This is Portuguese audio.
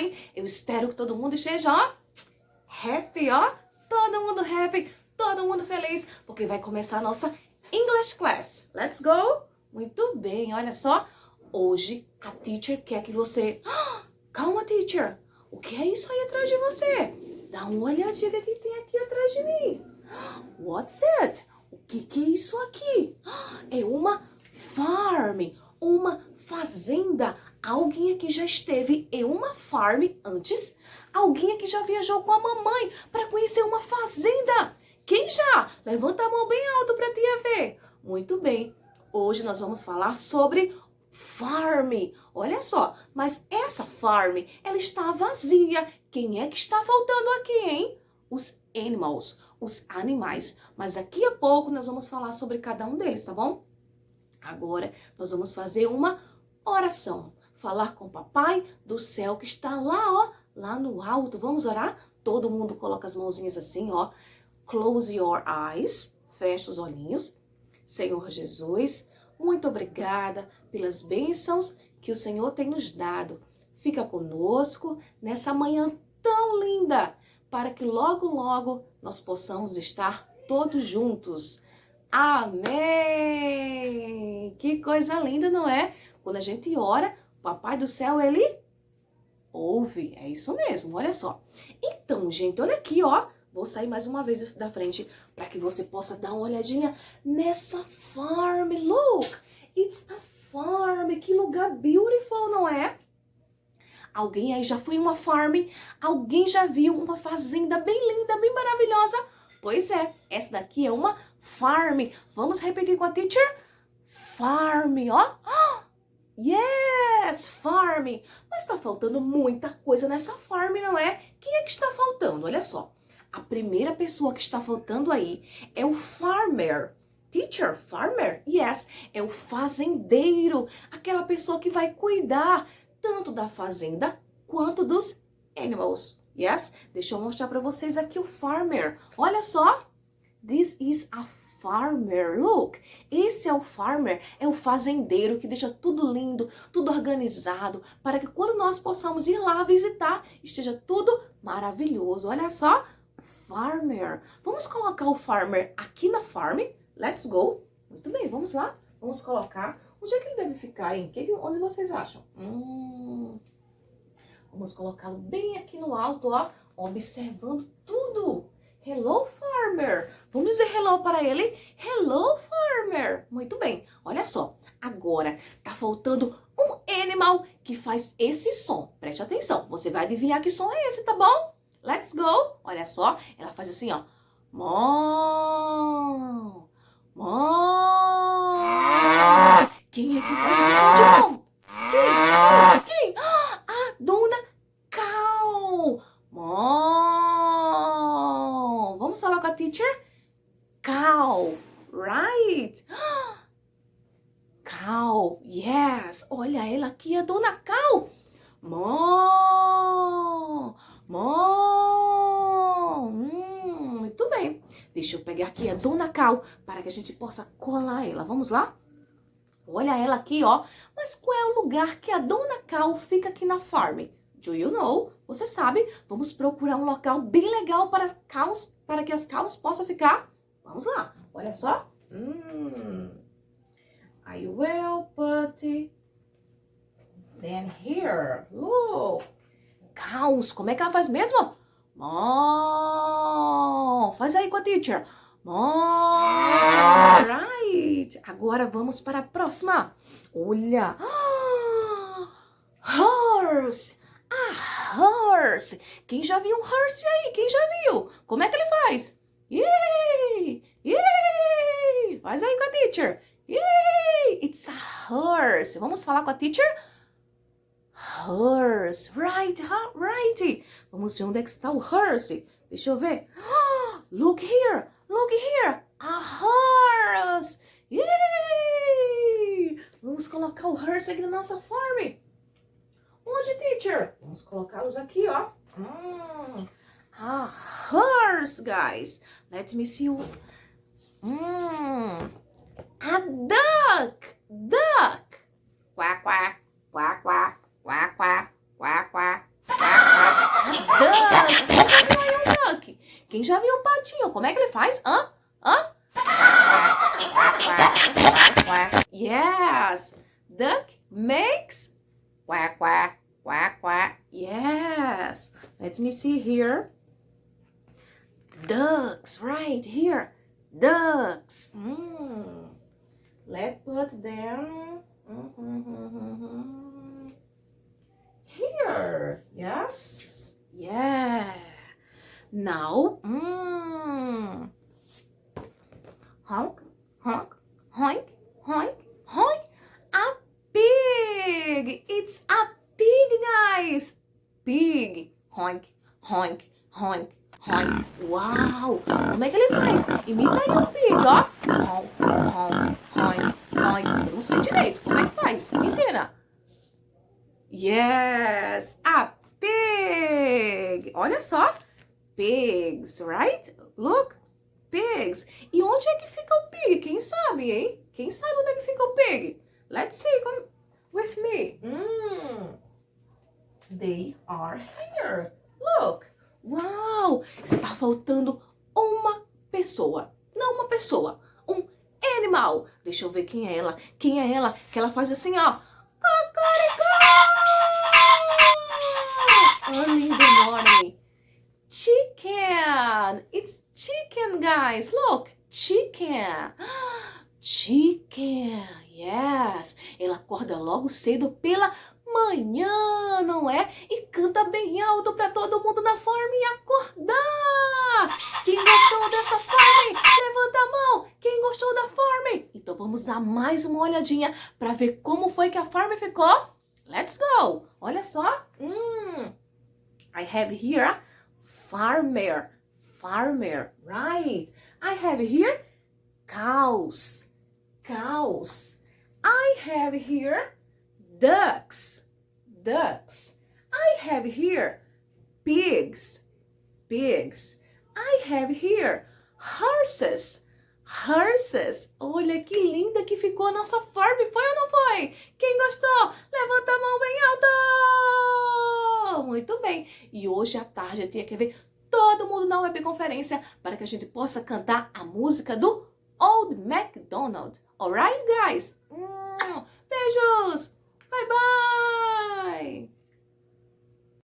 bem? Eu espero que todo mundo esteja, ó, happy, ó. Todo mundo happy, todo mundo feliz, porque vai começar a nossa English class. Let's go? Muito bem, olha só. Hoje a teacher quer que você... Calma, teacher. O que é isso aí atrás de você? Dá uma olhadinha que tem aqui atrás de mim. What's it? O que é isso aqui? É uma farm, uma fazenda. Alguém aqui já esteve em uma farm antes? Alguém aqui já viajou com a mamãe para conhecer uma fazenda? Quem já? Levanta a mão bem alto para a tia ver. Muito bem. Hoje nós vamos falar sobre farm. Olha só, mas essa farm, ela está vazia. Quem é que está faltando aqui, hein? Os animals, os animais. Mas daqui a pouco nós vamos falar sobre cada um deles, tá bom? Agora nós vamos fazer uma oração. Falar com o papai do céu que está lá, ó, lá no alto. Vamos orar? Todo mundo coloca as mãozinhas assim, ó. Close your eyes. Fecha os olhinhos. Senhor Jesus, muito obrigada pelas bênçãos que o Senhor tem nos dado. Fica conosco nessa manhã tão linda, para que logo, logo nós possamos estar todos juntos. Amém! Que coisa linda, não é? Quando a gente ora, o Papai do Céu, ele ouve. É isso mesmo, olha só. Então, gente, olha aqui, ó. Vou sair mais uma vez da frente para que você possa dar uma olhadinha nessa farm. Look, it's a farm. Que lugar beautiful, não é? Alguém aí já foi em uma farm? Alguém já viu uma fazenda bem linda, bem maravilhosa? Pois é, essa daqui é uma farm. Vamos repetir com a teacher? Farm, ó. Yes, farm. Mas tá faltando muita coisa nessa farm, não é? Quem é que está faltando? Olha só. A primeira pessoa que está faltando aí é o farmer. Teacher, farmer? Yes, é o fazendeiro. Aquela pessoa que vai cuidar tanto da fazenda quanto dos animals. Yes? Deixa eu mostrar para vocês aqui o farmer. Olha só. This is a farmer. Look. Esse é o farmer, é o fazendeiro que deixa tudo lindo, tudo organizado, para que quando nós possamos ir lá visitar, esteja tudo maravilhoso. Olha só. Farmer. Vamos colocar o farmer aqui na farm. Let's go. Muito bem, vamos lá. Vamos colocar. Onde é que ele deve ficar, hein? Onde vocês acham? Vamos colocá-lo bem aqui no alto, ó. Observando tudo. Hello, farmer. Vamos dizer hello para ele. Hello, farmer. Muito bem. Olha só. Agora, tá faltando um animal que faz esse som. Preste atenção. Você vai adivinhar que som é esse, tá bom? Let's go. Olha só. Ela faz assim, ó. Mom. Mom. Quem é que faz esse som de mom? Quem? A dona Cow. Mom. Vamos falar com a teacher? Cow. Right. Cow. Yes. Olha ela aqui, a dona Cow. Mom. Mom. Muito bem. Deixa eu pegar aqui a dona Cow para que a gente possa colar ela. Vamos lá? Olha ela aqui, ó. Mas qual é o lugar que a dona Cow fica aqui na farm? Do you know? Você sabe? Vamos procurar um local bem legal para as cows, para que as cows possam ficar. Vamos lá. Olha só. I will put then here. Look. Cows. Como é que ela faz mesmo? Mom. Faz aí com a teacher. Mom. Right. Agora vamos para a próxima. Olha. Horse. A horse. Quem já viu um horse aí? Quem já viu? Como é que ele faz? Yay! Yay! Faz aí com a teacher. Yay! It's a horse. Vamos falar com a teacher? Horse. Right, right. Vamos ver onde é que está o horse. Deixa eu ver. Look here. Look here. A horse. Yay! Vamos colocar o horse aqui na nossa farm. Onde, teacher? Vamos colocá-los aqui, ó. A horse, guys. Let me see. A duck. Duck. Quack, quack, quack, quack, quack, quack, quack, quack. Duck. Quem já viu aí um duck? Quem já viu um patinho? Como é que ele faz? Hã? Hã? Yes. Duck makes quack, quack, quack, quack. Yes. Let me see here. Ducks, right here. Ducks. Let's put them here. Yes. Yeah. Now, honk, honk, honk, honk, honk. A pig. It's a pig, guys. Pig. Honk, honk, honk, honk. Uau! Como é que ele faz? Imita aí o pig, ó. Honk, honk, honk, honk. Eu não sei direito. Como é que faz? Me ensina. Yes, a pig. Olha só. Pigs, right? Look. Pigs. E onde é que fica o pig? Quem sabe, hein? Quem sabe onde é que fica o pig? Let's see. Come with me. They are here. Look. Uau! Está faltando uma pessoa. Não uma pessoa. Um animal. Deixa eu ver quem é ela. Quem é ela? Que ela faz assim, ó. Early in the morning. Chicken. It's chicken, guys. Look. Chicken. Chicken. Yes. Ela acorda logo cedo pela manhã, não é? E canta bem alto para todo mundo na farm acordar. Quem gostou dessa farm? Levanta a mão. Quem gostou da farm? Então vamos dar mais uma olhadinha para ver como foi que a farm ficou. Let's go. Olha só. I have here farmer. Farmer, right? I have here cows. Cows. I have here ducks. Ducks. I have here pigs. Pigs. I have here horses. Horses. Olha que linda que ficou a nossa farm. Foi ou não foi? Quem gostou? Levanta a mão bem alto. Muito bem. E hoje à tarde eu tinha que ver todo mundo na webconferência para que a gente possa cantar a música do Old MacDonald. Alright, guys? Beijos. Bye, bye.